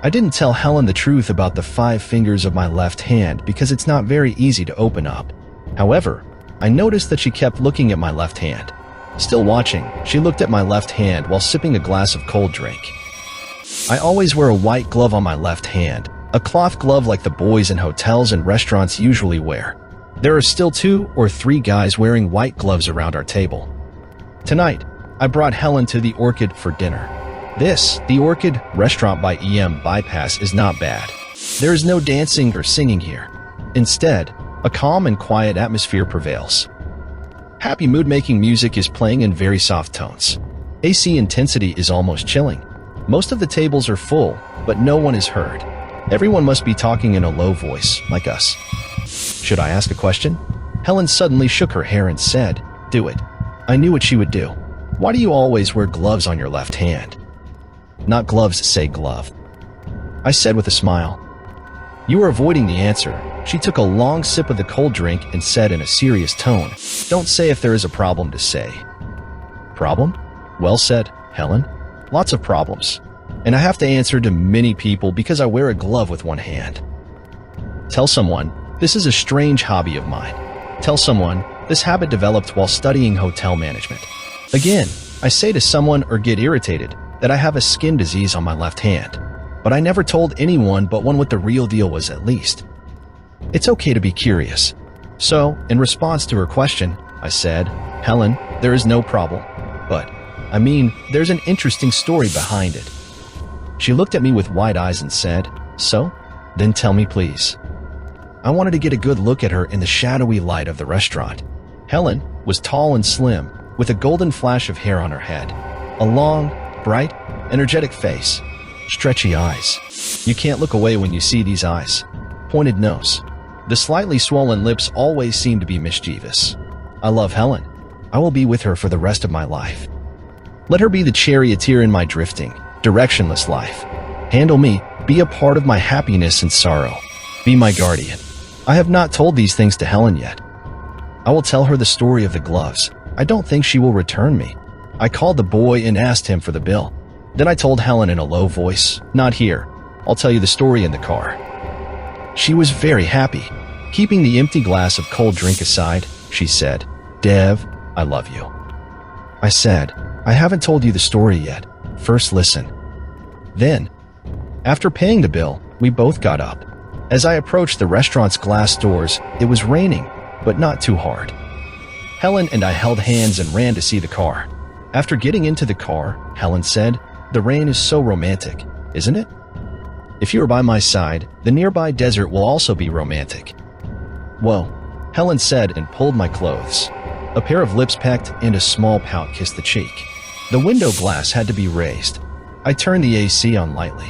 I didn't tell Helen the truth about the 5 fingers of my left hand because it's not very easy to open up. However, I noticed that she kept looking at my left hand. Still watching, she looked at my left hand while sipping a glass of cold drink. I always wear a white glove on my left hand, a cloth glove like the boys in hotels and restaurants usually wear. There are still 2 or 3 guys wearing white gloves around our table. Tonight, I brought Helen to the Orchid for dinner. The Orchid restaurant by EM Bypass is not bad. There is no dancing or singing here. Instead, a calm and quiet atmosphere prevails. Happy mood-making music is playing in very soft tones. AC intensity is almost chilling. Most of the tables are full, but no one is heard. Everyone must be talking in a low voice, like us. Should I ask a question? Helen suddenly shook her hair and said, "Do it." I knew what she would do. Why do you always wear gloves on your left hand? Not gloves, say glove. I said with a smile. You are avoiding the answer. She took a long sip of the cold drink and said in a serious tone, "Don't say if there is a problem to say." Problem? Well said, Helen. Lots of problems. And I have to answer to many people because I wear a glove with one hand. Tell someone, this is a strange hobby of mine. Tell someone, this habit developed while studying hotel management. Again, I say to someone or get irritated that I have a skin disease on my left hand. But I never told anyone but one what the real deal was at least. It's okay to be curious. So, in response to her question, I said, Helen, there is no problem. But, I mean, there's an interesting story behind it. She looked at me with wide eyes and said, So? Then tell me please. I wanted to get a good look at her in the shadowy light of the restaurant. Helen was tall and slim, with a golden flash of hair on her head. A long, bright, energetic face. Stretchy eyes. You can't look away when you see these eyes. Pointed nose. The slightly swollen lips always seem to be mischievous. I love Helen. I will be with her for the rest of my life. Let her be the charioteer in my drifting, directionless life. Handle me, be a part of my happiness and sorrow. Be my guardian. I have not told these things to Helen yet. I will tell her the story of the gloves. I don't think she will return me. I called the boy and asked him for the bill. Then I told Helen in a low voice, Not here. I'll tell you the story in the car. She was very happy. Keeping the empty glass of cold drink aside, she said, Dev, I love you. I said, I haven't told you the story yet. First listen. Then, after paying the bill, we both got up. As I approached the restaurant's glass doors, it was raining, but not too hard. Helen and I held hands and ran to see the car. After getting into the car, Helen said, The rain is so romantic, isn't it? If you are by my side, the nearby desert will also be romantic. Whoa, Helen said and pulled my clothes. A pair of lips pecked and a small pout kissed the cheek. The window glass had to be raised. I turned the AC on lightly.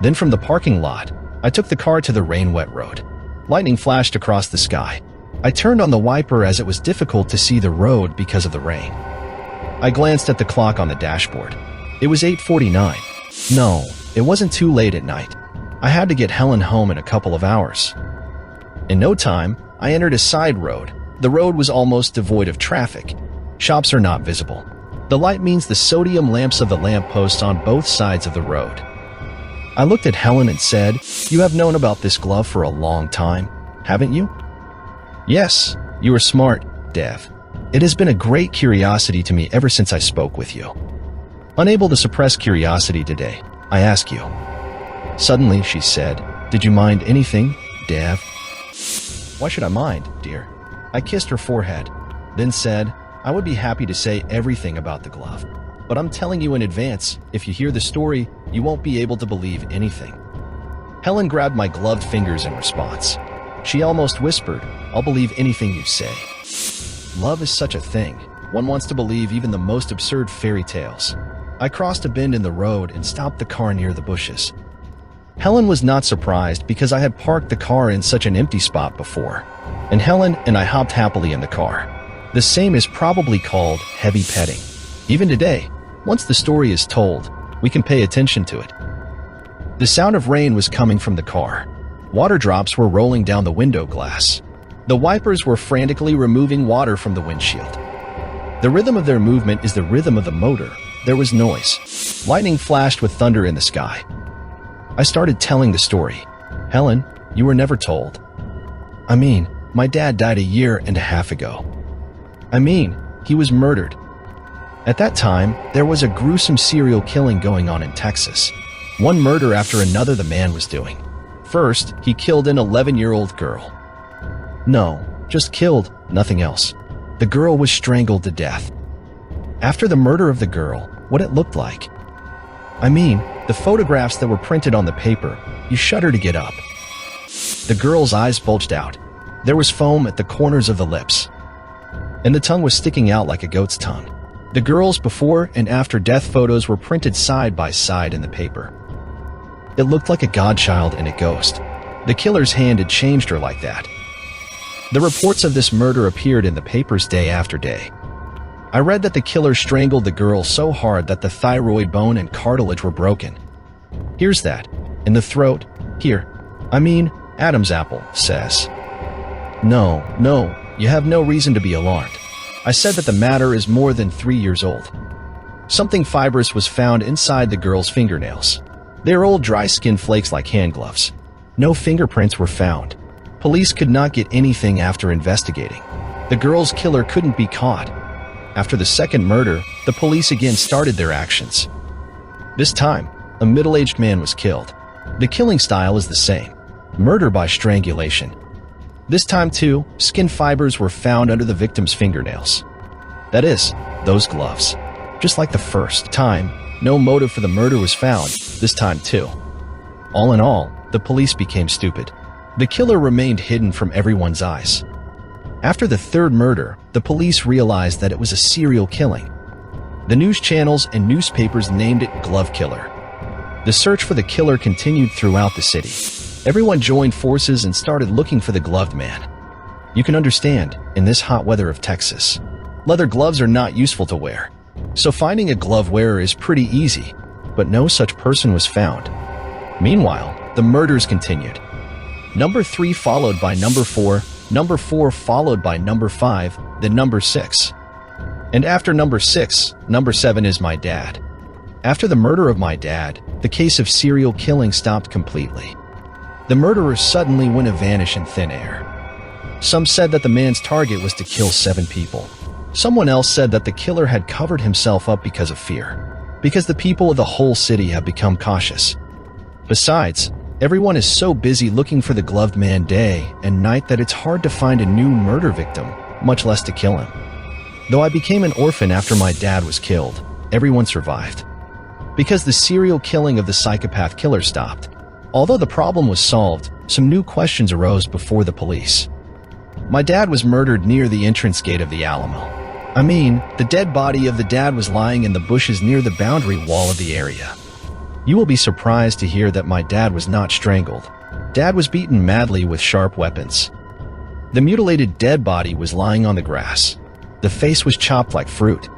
Then from the parking lot, I took the car to the rain-wet road. Lightning flashed across the sky. I turned on the wiper as it was difficult to see the road because of the rain. I glanced at the clock on the dashboard. It was 8:49. No, it wasn't too late at night. I had to get Helen home in a couple of hours. In no time, I entered a side road. The road was almost devoid of traffic. Shops are not visible. The light means the sodium lamps of the lampposts on both sides of the road. I looked at Helen and said, You have known about this glove for a long time, haven't you? Yes, you are smart, Dev. It has been a great curiosity to me ever since I spoke with you. Unable to suppress curiosity today, I ask you. Suddenly, she said, Did you mind anything, Dev? Why should I mind, dear? I kissed her forehead, then said, I would be happy to say everything about the glove. But I'm telling you in advance, if you hear the story, you won't be able to believe anything. Helen grabbed my gloved fingers in response. She almost whispered, I'll believe anything you say. Love is such a thing. One wants to believe even the most absurd fairy tales. I crossed a bend in the road and stopped the car near the bushes. Helen was not surprised because I had parked the car in such an empty spot before, and Helen and I hopped happily in the car. The same is probably called heavy petting. Even today, once the story is told, we can pay attention to it. The sound of rain was coming from the car. Water drops were rolling down the window glass. The wipers were frantically removing water from the windshield. The rhythm of their movement is the rhythm of the motor. There was noise. Lightning flashed with thunder in the sky. I started telling the story. Helen, you were never told. I mean, my dad died a year and a half ago. I mean, he was murdered. At that time, there was a gruesome serial killing going on in Texas. One murder after another the man was doing. First, he killed an 11-year-old girl. No, just killed, nothing else. The girl was strangled to death. After the murder of the girl, what it looked like. I mean, the photographs that were printed on the paper, you shudder to get up. The girl's eyes bulged out. There was foam at the corners of the lips. And the tongue was sticking out like a goat's tongue. The girl's before and after death photos were printed side by side in the paper. It looked like a godchild and a ghost. The killer's hand had changed her like that. The reports of this murder appeared in the papers day after day. I read that the killer strangled the girl so hard that the thyroid bone and cartilage were broken. Here's that. In the throat. Here. I mean, Adam's apple says. No, you have no reason to be alarmed. I said that the matter is more than 3 years old. Something fibrous was found inside the girl's fingernails. They are old dry skin flakes like hand gloves. No fingerprints were found. Police could not get anything after investigating. The girl's killer couldn't be caught. After the second murder, the police again started their actions. This time, a middle-aged man was killed. The killing style is the same. Murder by strangulation. This time too, skin fibers were found under the victim's fingernails. That is, those gloves. Just like the first time, no motive for the murder was found, this time too. All in all, the police became stupid. The killer remained hidden from everyone's eyes. After the third murder, the police realized that it was a serial killing. The news channels and newspapers named it Glove Killer. The search for the killer continued throughout the city. Everyone joined forces and started looking for the gloved man. You can understand, in this hot weather of Texas, leather gloves are not useful to wear. So finding a glove wearer is pretty easy, but no such person was found. Meanwhile, the murders continued. Number 3 followed by number 4, number 4 followed by number 5, then number 6. And after number 6, number 7 is my dad. After the murder of my dad, the case of serial killing stopped completely. The murderer suddenly went to vanish in thin air. Some said that the man's target was to kill 7 people. Someone else said that the killer had covered himself up because of fear, because the people of the whole city have become cautious. Besides, everyone is so busy looking for the gloved man day and night that it's hard to find a new murder victim, much less to kill him. Though I became an orphan after my dad was killed, everyone survived. Because the serial killing of the psychopath killer stopped. Although the problem was solved, some new questions arose before the police. My dad was murdered near the entrance gate of the Alamo. I mean, the dead body of the dad was lying in the bushes near the boundary wall of the area. You will be surprised to hear that my dad was not strangled. Dad was beaten madly with sharp weapons. The mutilated dead body was lying on the grass. The face was chopped like fruit.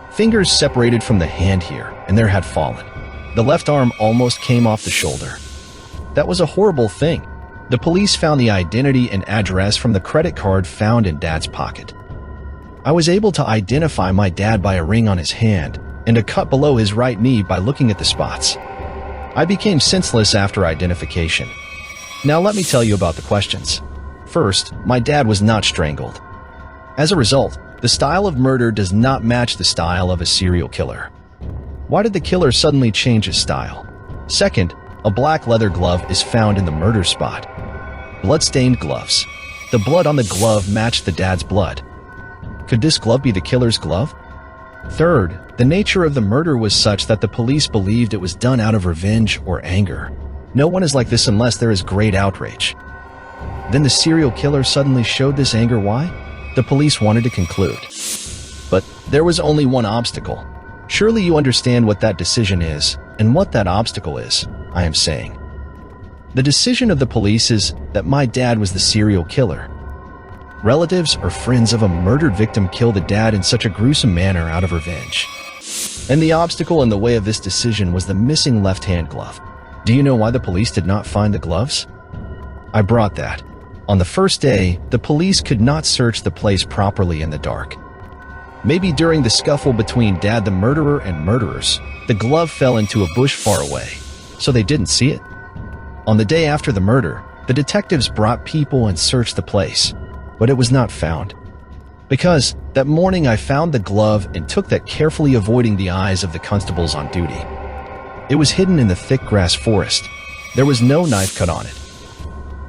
Fingers separated from the hand here, and there had fallen. The left arm almost came off the shoulder. That was a horrible thing. The police found the identity and address from the credit card found in Dad's pocket. I was able to identify my dad by a ring on his hand and a cut below his right knee by looking at the spots. I became senseless after identification. Now let me tell you about the questions. First, my dad was not strangled. As a result, the style of murder does not match the style of a serial killer. Why did the killer suddenly change his style? Second, a black leather glove is found in the murder spot. Blood-stained gloves. The blood on the glove matched the dad's blood. Could this glove be the killer's glove? Third, the nature of the murder was such that the police believed it was done out of revenge or anger. No one is like this unless there is great outrage. Then the serial killer suddenly showed this anger. Why? The police wanted to conclude. But there was only one obstacle. Surely you understand what that decision is, and what that obstacle is, I am saying. The decision of the police is that my dad was the serial killer. Relatives or friends of a murdered victim kill the dad in such a gruesome manner out of revenge. And the obstacle in the way of this decision was the missing left-hand glove. Do you know why the police did not find the gloves? I brought that. On the first day, the police could not search the place properly in the dark. Maybe during the scuffle between Dad the murderer and murderers, the glove fell into a bush far away, so they didn't see it. On the day after the murder, the detectives brought people and searched the place, but it was not found. Because that morning I found the glove and took that, carefully avoiding the eyes of the constables on duty. It was hidden in the thick grass forest. There was no knife cut on it.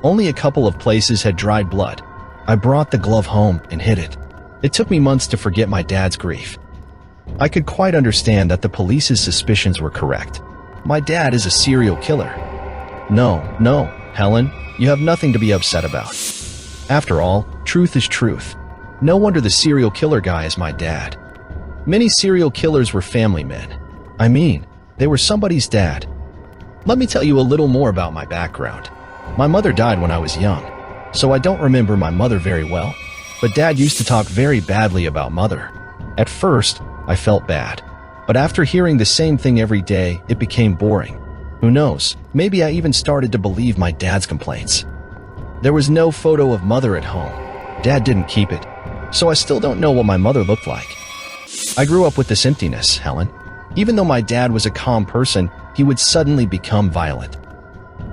Only a couple of places had dried blood. I brought the glove home and hid it. It took me months to forget my dad's grief. I could quite understand that the police's suspicions were correct. My dad is a serial killer. No, Helen, you have nothing to be upset about. After all, truth is truth. No wonder the serial killer guy is my dad. Many serial killers were family men. I mean, they were somebody's dad. Let me tell you a little more about my background. My mother died when I was young, so I don't remember my mother very well, but Dad used to talk very badly about Mother. At first, I felt bad, but after hearing the same thing every day, it became boring. Who knows, maybe I even started to believe my dad's complaints. There was no photo of Mother at home. Dad didn't keep it, so I still don't know what my mother looked like. I grew up with this emptiness, Helen. Even though my dad was a calm person, he would suddenly become violent.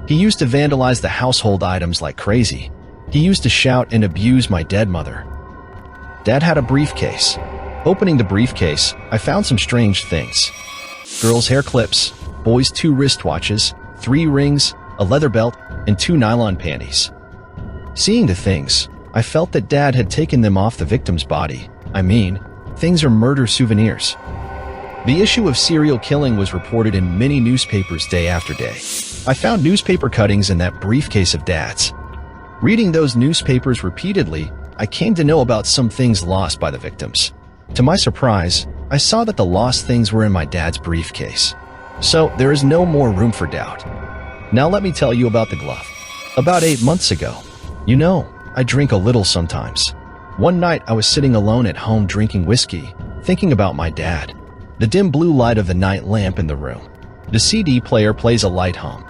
He used to vandalize the household items like crazy. He used to shout and abuse my dead mother. Dad had a briefcase. Opening the briefcase, I found some strange things. Girls' hair clips, boys' 2 wristwatches, 3 rings, a leather belt, and 2 nylon panties. Seeing the things, I felt that Dad had taken them off the victim's body. I mean, things are murder souvenirs. The issue of serial killing was reported in many newspapers day after day. I found newspaper cuttings in that briefcase of Dad's. Reading those newspapers repeatedly, I came to know about some things lost by the victims. To my surprise, I saw that the lost things were in my dad's briefcase. So there is no more room for doubt. Now let me tell you about the glove. About 8 months ago. You know, I drink a little sometimes. One night I was sitting alone at home drinking whiskey, thinking about my dad. The dim blue light of the night lamp in the room. The CD player plays a light hum.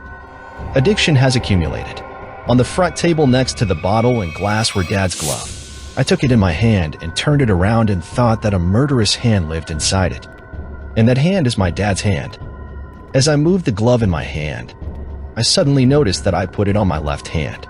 Addiction has accumulated. On the front table next to the bottle and glass were Dad's glove. I took it in my hand and turned it around and thought that a murderous hand lived inside it. And that hand is my dad's hand. As I moved the glove in my hand, I suddenly noticed that I put it on my left hand.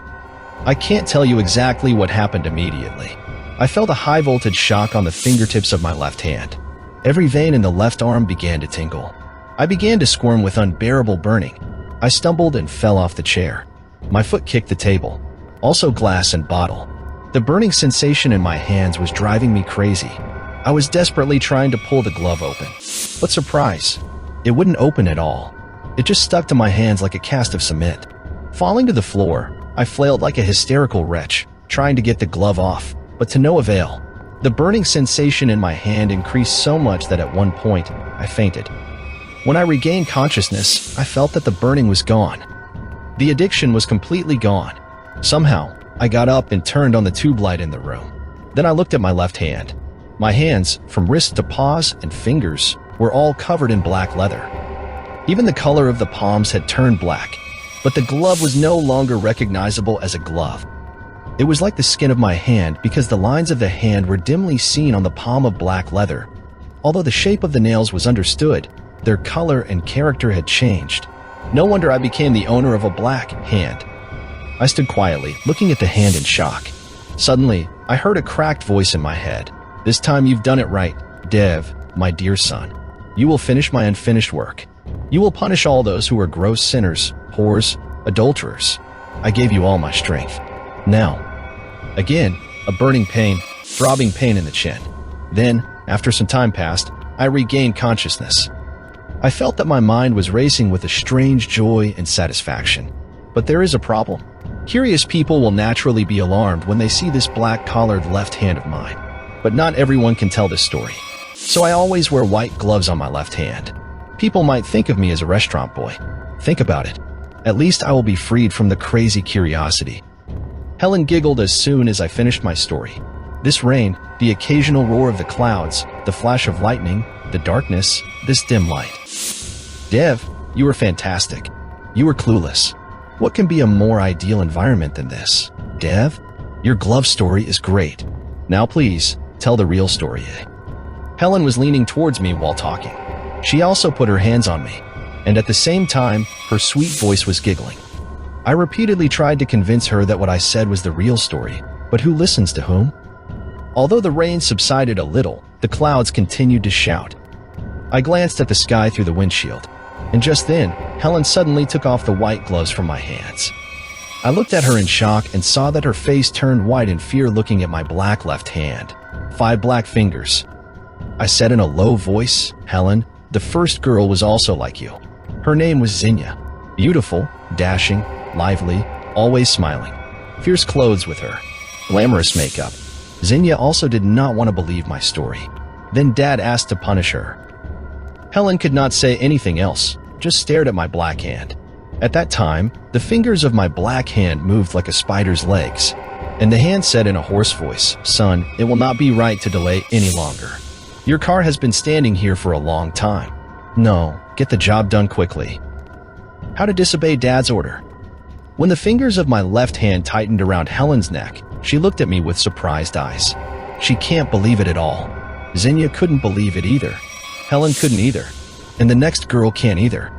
I can't tell you exactly what happened immediately. I felt a high-voltage shock on the fingertips of my left hand. Every vein in the left arm began to tingle. I began to squirm with unbearable burning. I stumbled and fell off the chair. My foot kicked the table, also glass and bottle. The burning sensation in my hands was driving me crazy. I was desperately trying to pull the glove open. But surprise, it wouldn't open at all. It just stuck to my hands like a cast of cement. Falling to the floor, I flailed like a hysterical wretch, trying to get the glove off, but to no avail. The burning sensation in my hand increased so much that at one point, I fainted. When I regained consciousness, I felt that the burning was gone. The addiction was completely gone. Somehow, I got up and turned on the tube light in the room. Then I looked at my left hand. My hands, from wrist to paws and fingers, were all covered in black leather. Even the color of the palms had turned black, but the glove was no longer recognizable as a glove. It was like the skin of my hand because the lines of the hand were dimly seen on the palm of black leather. Although the shape of the nails was understood, their color and character had changed. No wonder I became the owner of a black hand. I stood quietly, looking at the hand in shock. Suddenly, I heard a cracked voice in my head. "This time you've done it right, Dev, my dear son. You will finish my unfinished work. You will punish all those who are gross sinners, whores, adulterers. I gave you all my strength. Now." Again, a burning pain, throbbing pain in the chin. Then, after some time passed, I regained consciousness. I felt that my mind was racing with a strange joy and satisfaction. But there is a problem. Curious people will naturally be alarmed when they see this black-collared left hand of mine. But not everyone can tell this story. So I always wear white gloves on my left hand. People might think of me as a restaurant boy. Think about it. At least I will be freed from the crazy curiosity. Helen giggled as soon as I finished my story. This rain, the occasional roar of the clouds, the flash of lightning, the darkness, this dim light. Dev, you were fantastic. You were clueless. What can be a more ideal environment than this? Dev, your glove story is great. Now please, tell the real story. Helen was leaning towards me while talking. She also put her hands on me, and at the same time, her sweet voice was giggling. I repeatedly tried to convince her that what I said was the real story, but who listens to whom? Although the rain subsided a little, the clouds continued to shout. I glanced at the sky through the windshield, and just then, Helen suddenly took off the white gloves from my hands. I looked at her in shock and saw that her face turned white in fear looking at my black left hand. 5 black fingers. I said in a low voice, "Helen, the first girl was also like you. Her name was Zinnia. Beautiful, dashing, lively, always smiling. Fierce clothes with her. Glamorous makeup." Zinnia also did not want to believe my story. Then Dad asked to punish her. Helen could not say anything else, just stared at my black hand. At that time, the fingers of my black hand moved like a spider's legs, and the hand said in a hoarse voice, "Son, it will not be right to delay any longer. Your car has been standing here for a long time. No, get the job done quickly." How to disobey Dad's order? When the fingers of my left hand tightened around Helen's neck, she looked at me with surprised eyes. She can't believe it at all. Zinnia couldn't believe it either. Helen couldn't either. And the next girl can't either.